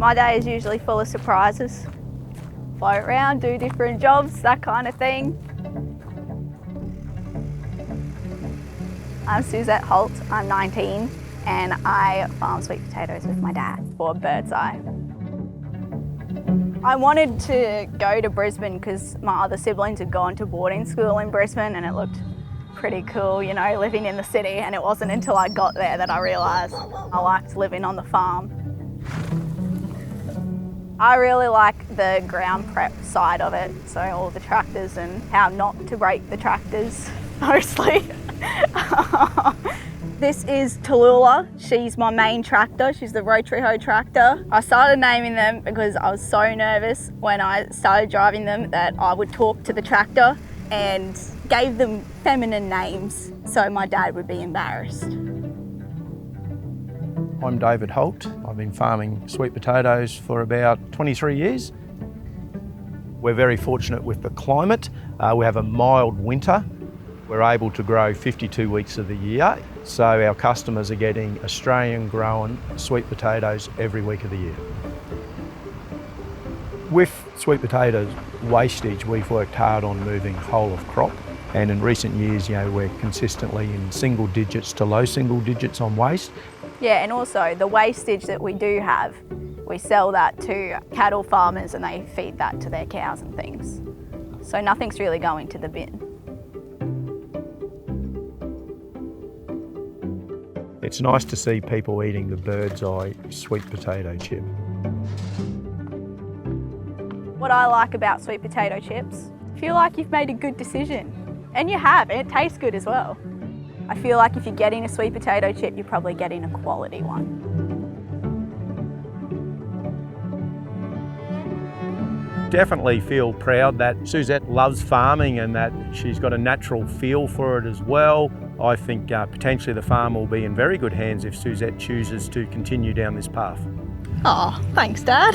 My day is usually full of surprises. Float around, do different jobs, that kind of thing. I'm Suzette Holt, I'm 19 and I farm sweet potatoes with my dad for Bird's Eye. I wanted to go to Brisbane because my other siblings had gone to boarding school in Brisbane and it looked pretty cool, you know, living in the city, and it wasn't until I got there that I realised I liked living on the farm. I really like the ground prep side of it, so all the tractors and how not to break the tractors, mostly. This is Tallulah. She's my main tractor. She's the rotary hoe tractor. I started naming them because I was so nervous when I started driving them that I would talk to the tractor and gave them feminine names so my dad would be embarrassed. I'm David Holt. I've been farming sweet potatoes for about 23 years. We're very fortunate with the climate. We have a mild winter. We're able to grow 52 weeks of the year, so our customers are getting Australian grown sweet potatoes every week of the year. With sweet potatoes wastage, we've worked hard on moving whole of crop, and in recent years, we're consistently in single digits to low single digits on waste. Yeah, and also the wastage that we do have, we sell that to cattle farmers and they feed that to their cows and things. So nothing's really going to the bin. It's nice to see people eating the Bird's Eye sweet potato chip. What I like about sweet potato chips, I feel like you've made a good decision. And you have, and it tastes good as well. I feel like if you're getting a sweet potato chip, you're probably getting a quality one. Definitely feel proud that Suzette loves farming and that she's got a natural feel for it as well. I think potentially the farm will be in very good hands if Suzette chooses to continue down this path. Oh, thanks, Dad.